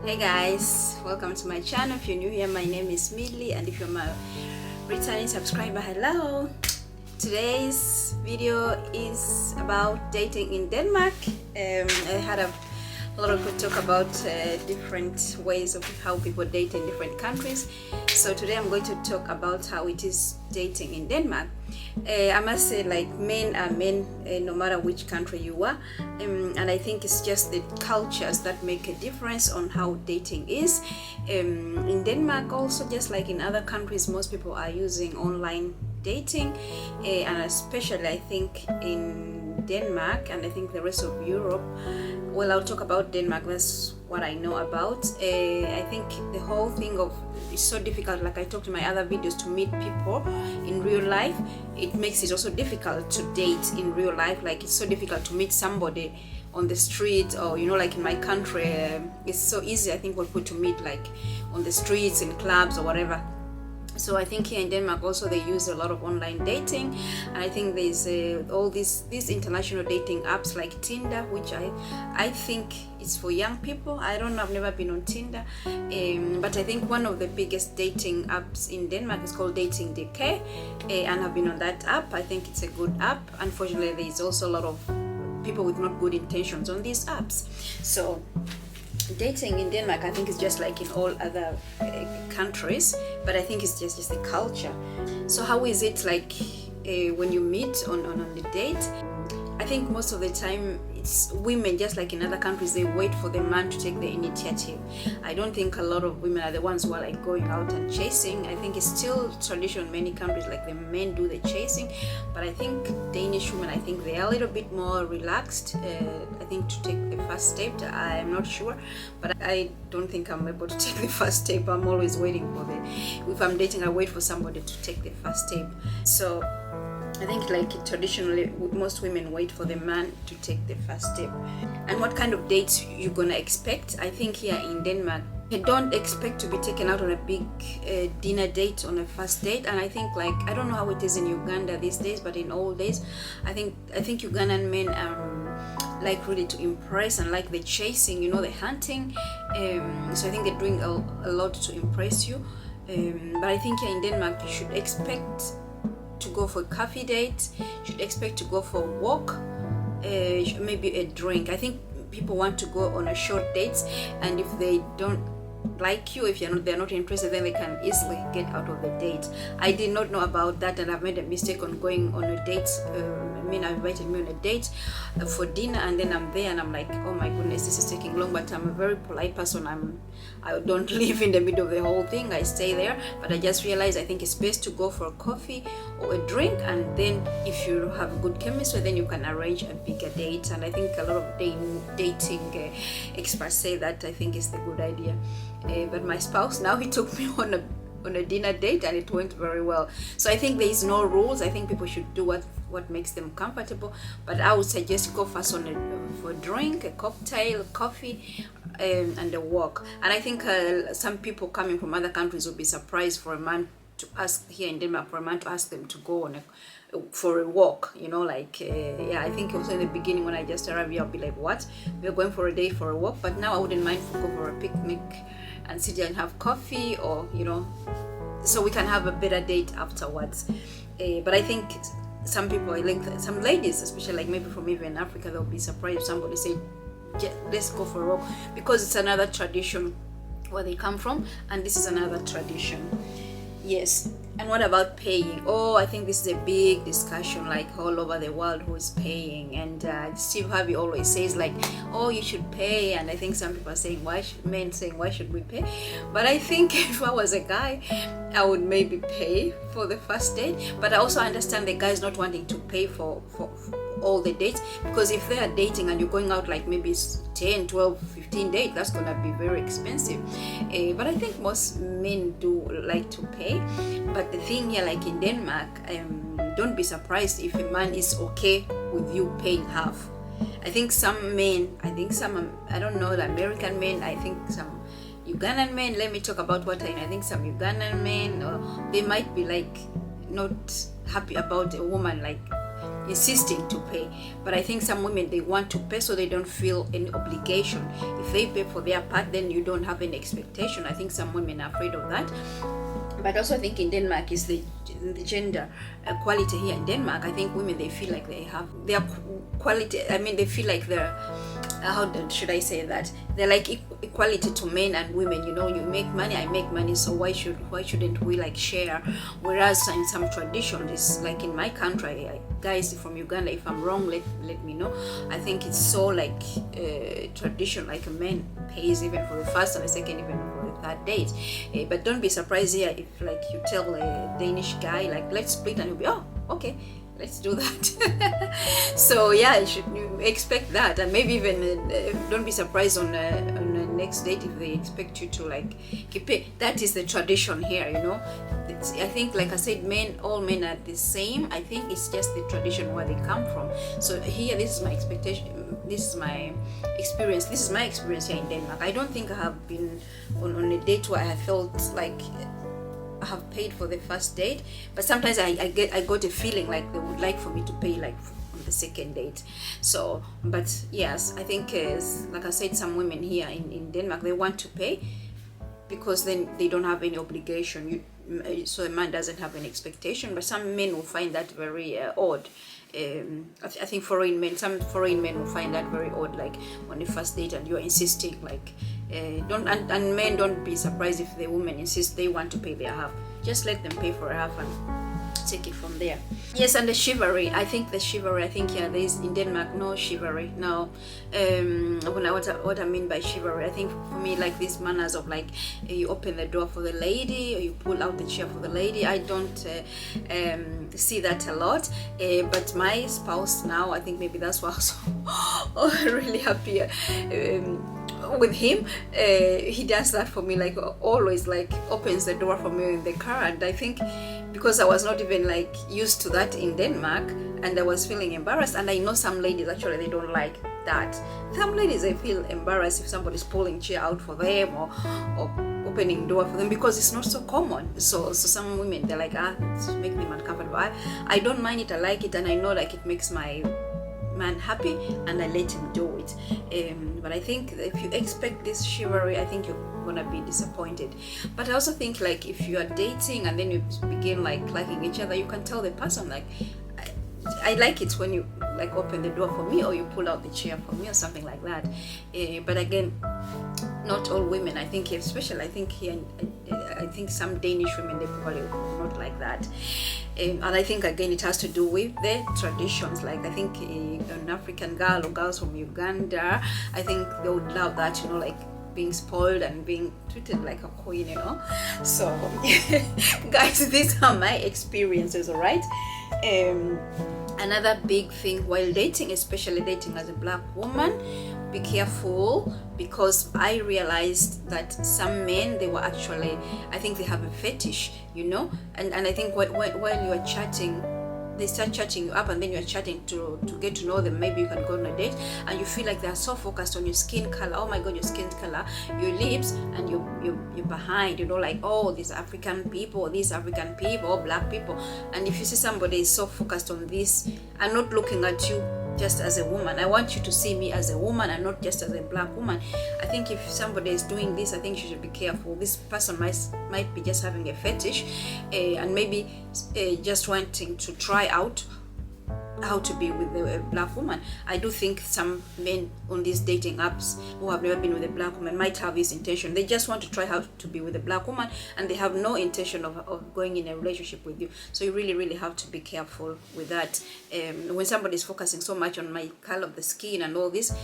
Hey guys, welcome to my channel. If you're new here, my name is Midley, and if you're my returning subscriber, hello. Today's video is about dating in Denmark. I had a lot of good talk about different ways of how people date in different countries. So today I'm going to talk about how it is dating in Denmark. I must say, like, men are men no matter which country you are, and I think it's just the cultures that make a difference on how dating is. In Denmark also, just like in other countries, most people are using online dating, and especially I think in Denmark and I think the rest of Europe. Well, I'll talk about Denmark, that's what I know about. I think the whole thing of it's so difficult, like I talked in my other videos, to meet people in real life. It makes it also difficult to date in real life. Like, it's so difficult to meet somebody on the street, or like in my country, it's so easy, I think, for people to meet like on the streets, in clubs or whatever. So I think here in Denmark also they use a lot of online dating, and I think there's all these international dating apps like Tinder, which I think it's for young people. I don't know, I've never been on Tinder, but I think one of the biggest dating apps in Denmark is called dating.dk, and I've been on that app. I think it's a good app. Unfortunately, there's also a lot of people with not good intentions on these apps. So dating in Denmark, I think, is just like in all other countries, but I think it's just the culture. So how is it like when you meet on the date? I think most of the time it's women, just like in other countries, they wait for the man to take the initiative. I don't think a lot of women are the ones who are like going out and chasing. I think it's still tradition in many countries, like the men do the chasing, but I think Danish women, I think they are a little bit more relaxed, I think, to take the first step. I'm not sure, but I don't think I'm able to take the first step. I'm always waiting for if I'm dating, I wait for somebody to take the first step. So I think, like, traditionally most women wait for the man to take the first step. And what kind of dates you're gonna expect? I think here in Denmark, I don't expect to be taken out on a big dinner date on a first date. And I think, like, I don't know how it is in Uganda these days, but in old days, I think Ugandan men like really to impress and like the chasing, the hunting. So I think they're doing a lot to impress you. But I think here in Denmark, you should expect to go for a coffee date, should expect to go for a walk, maybe a drink. I think people want to go on a short dates, and if they don't like you, if they're not interested, then they can easily get out of the date. I did not know about that, and I've made a mistake on going on a date. I invited me on a date for dinner, and then I'm there and I'm like, oh my goodness, this is taking long. But I'm a very polite person. I don't live in the middle of the whole thing. I stay there. But I just realized I think it's best to go for a coffee or a drink, and then if you have good chemistry, then you can arrange a bigger date. And I think a lot of dating experts say that I think is the good idea. But my spouse, now, he took me on a dinner date, and it went very well. So I think there is no rules. I think people should do what makes them comfortable. But I would suggest go first for a drink, a cocktail, coffee, and a walk. And I think some people coming from other countries will be surprised for a man to ask here in Denmark, for a man to ask them to go for a walk, I think also in the beginning when I just arrived here, I'll be like, what? We're going for a day for a walk? But now I wouldn't mind to go for a picnic and sit there and have coffee, or so we can have a better date afterwards. But I think some people, like some ladies especially, like maybe from even Africa, they'll be surprised if somebody say, let's go for a walk, because it's another tradition where they come from, and this is another tradition. Yes. And what about paying? Oh, I think this is a big discussion, like all over the world, who is paying. And Steve Harvey always says, like, oh, you should pay. And I think some people are saying, why should we pay? But I think if I was a guy, I would maybe pay for the first date. But I also understand the guys not wanting to pay for all the dates, because if they are dating and you're going out like maybe 10, 12, 15 dates, that's gonna be very expensive. But I think most men do like to pay. But the thing here, like in Denmark, don't be surprised if a man is okay with you paying half. I think some men, I don't know, the American men, I think some Ugandan men, let me talk about what I think some Ugandan men, they might be like not happy about a woman like insisting to pay. But I think some women, they want to pay so they don't feel any obligation. If they pay for their part, then you don't have any expectation. I think some women are afraid of that. But also I think in Denmark is the gender equality here in Denmark. I think women, they feel like they have their quality. I mean, they feel like they're how should I say that? They're like equality to men and women. You know, you make money, I make money, so why shouldn't we like share? Whereas in some traditions, like in my country, guys from Uganda, if I'm wrong, let me know. I think it's so like tradition, like a man pays even for the first and the second, even for the third date. But don't be surprised here if like you tell a Danish guy like let's split, and you'll be, oh, okay, let's do that. So yeah, you expect that, and maybe even don't be surprised on the next date if they expect you to like keep it. That is the tradition here, you know. I think, like I said, all men are the same. I think it's just the tradition where they come from. So here, this is my expectation. This is my experience. This is my experience here in Denmark. I don't think I have been on a date where I felt like I have paid for the first date, but sometimes I got a feeling like they would like for me to pay like on the second date. So, but yes, I think like I said, some women here in Denmark, they want to pay because then they don't have any obligation. So a man doesn't have an expectation. But some men will find that very odd. I think some foreign men will find that very odd, like on the first date and you're insisting like and men, don't be surprised if the woman insists they want to pay their half. Just let them pay for a half and take it from there. Yes, and the chivalry, I think yeah, there is in Denmark no chivalry. No, what I mean by chivalry, I think for me, like these manners of like you open the door for the lady or you pull out the chair for the lady, I don't see that a lot. But my spouse now, I think maybe that's why I was really happy with him. He does that for me, like always, like opens the door for me in the car. And I think because I was not even like used to that in Denmark, and I was feeling embarrassed. And I know some ladies actually, they don't like that. Some ladies, they feel embarrassed if somebody's pulling chair out for them or opening door for them, because it's not so common. So some women, they're like, it's making them uncomfortable. I don't mind it, I like it, and I know like it makes my man happy, and I let him do it. But I think if you expect this chivalry, I think you're gonna be disappointed. But I also think like if you are dating and then you begin like liking each other, you can tell the person like, I like it when you like open the door for me, or you pull out the chair for me, or something like that. But again, not all women, I think, especially I think here, I think some Danish women, they probably not like that. And I think again it has to do with the traditions. Like I think an African girl or girls from Uganda, I think they would love that, you know, like being spoiled and being treated like a queen, you know. So guys, these are my experiences, all right. Another big thing while dating, especially dating as a black woman, be careful, because I realized that some men, they were actually, I think they have a fetish, you know, and I think while you are chatting, they start chatting you up, and then you're chatting to get to know them. Maybe you can go on a date and you feel like they're so focused on your skin color. Oh my god, your skin color, your lips, and you're behind, you know, like, oh, these African people, black people. And if you see somebody is so focused on this and not looking at you just as a woman, I want you to see me as a woman and not just as a black woman. I think if somebody is doing this, I think you should be careful. This person might be just having a fetish, and maybe just wanting to try out how to be with a black woman. I do think some men on these dating apps who have never been with a black woman might have this intention. They just want to try how to be with a black woman, and they have no intention of going in a relationship with you. So you really have to be careful with that. When somebody is focusing so much on my color of the skin and all this,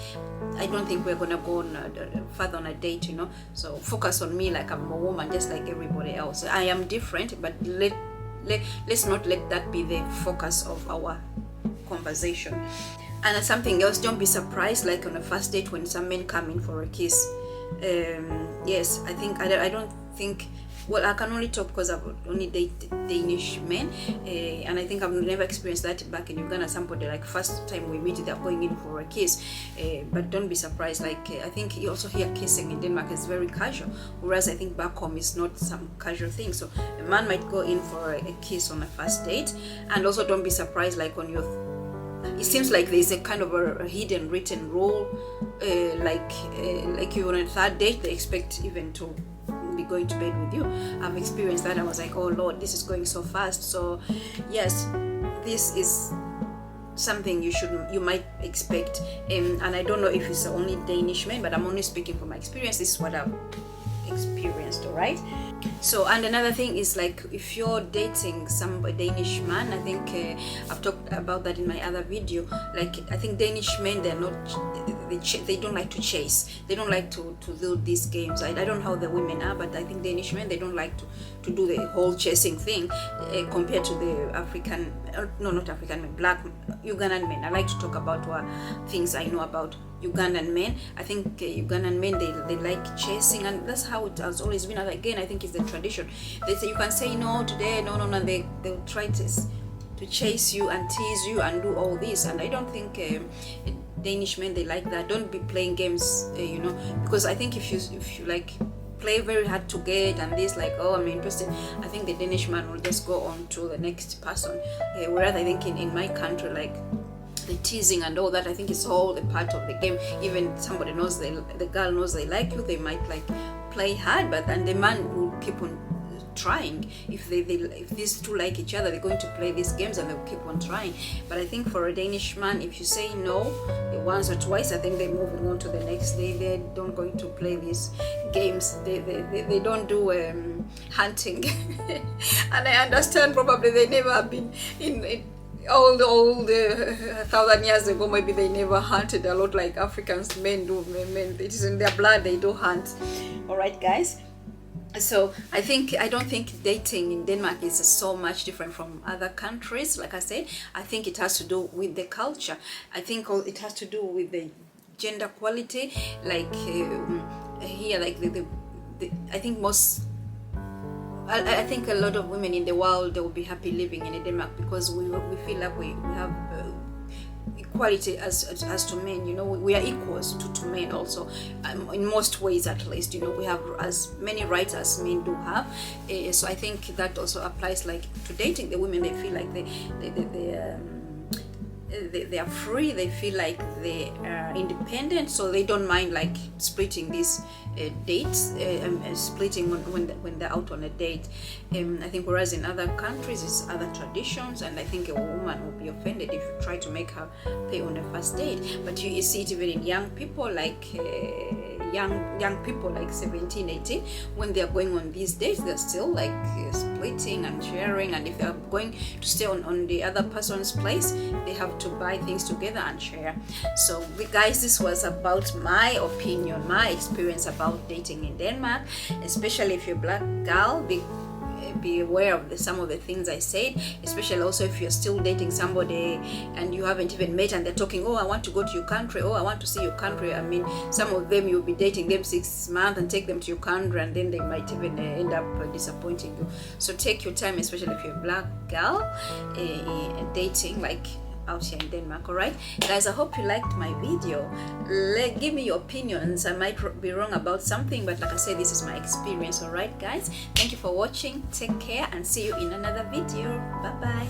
I don't think we're gonna go on further on a date, you know. So focus on me like I'm a woman, just like everybody else. I am different, but let's not let that be the focus of our conversation. And something else, don't be surprised like on a first date when some men come in for a kiss. Yes, I think I don't think, well, I can only talk because I've only dated Danish men, and I think I've never experienced that back in Uganda. Somebody like first time we meet, they're going in for a kiss, but don't be surprised. Like I think you also hear kissing in Denmark is very casual, whereas I think back home is not some casual thing. So a man might go in for a kiss on a first date, and also don't be surprised like on your it seems like there's a kind of a hidden written rule, like you on a third date they expect even to be going to bed with you. I've experienced that. I was like, oh Lord, this is going so fast. So yes, this is something you might expect, and I don't know if it's only Danish men, but I'm only speaking from my experience. This is what I've experienced. All right. So, and another thing is, like, if you're dating some Danish man, I think I've talked about that in my other video. Like, I think Danish men, they don't like to chase. They don't like to do these games. I don't know how the women are, but I think Danish men, they don't like to do the whole chasing thing compared to the African, no, not African men, black Ugandan men. I like to talk about things I know about Ugandan men. I think Ugandan men, they like chasing, and that's how it has always been. And again, I think it's the tradition. They say you can say no today, no, they'll try to chase you and tease you and do all this. And I don't think Danish men, they like that. Don't be playing games, because I think if you like play very hard to get and this, like, oh, I'm interested, I think the Danish man will just go on to the next person. Whereas I think in my country, like, the teasing and all that, I think it's all a part of the game. Even somebody knows the girl knows they like you, they might like play hard, but then the man will keep on trying. If these two like each other, they're going to play these games and they'll keep on trying. But I think for a Danish man, if you say no once or twice, I think they're moving on to the next day. They don't going to play these games. They don't do hunting. And I understand probably they never have been in all the 1,000 years ago, maybe they never hunted a lot like Africans men do. Men, it is in their blood, they do hunt. All right, guys. So I don't think dating in Denmark is so much different from other countries. Like I said, I think it has to do with the culture. I think it has to do with the gender quality. Like here, like I think I think a lot of women in the world, they will be happy living in Denmark because we feel like we have equality as to men. We are equals to men also, in most ways at least. We have as many rights as men do have. So I think that also applies, like, to dating. The women, they feel like they are free, they feel like they are independent, so they don't mind like splitting these dates, splitting when they're out on a date. I think whereas in other countries it's other traditions, and I think a woman will be offended if you try to make her pay on a first date. But you see it even in young people, like young people like 17, 18, when they're going on these dates, they're still like splitting and sharing, and if they're going to stay on the other person's place, they have to buy things together and share. So guys, this was about my opinion, my experience about dating in Denmark. Especially if you're a black girl, be aware of some of the things I said, especially also if you're still dating somebody and you haven't even met and they're talking, oh, I want to go to your country, oh, I want to see your country. I mean, some of them you'll be dating them 6 months and take them to your country, and then they might even end up disappointing you. So take your time, especially if you're a black girl dating like out here in Denmark. All right, guys, I hope you liked my video. Give me your opinions. I might be wrong about something, but like I said, this is my experience. All right, guys, thank you for watching. Take care and see you in another video. Bye bye.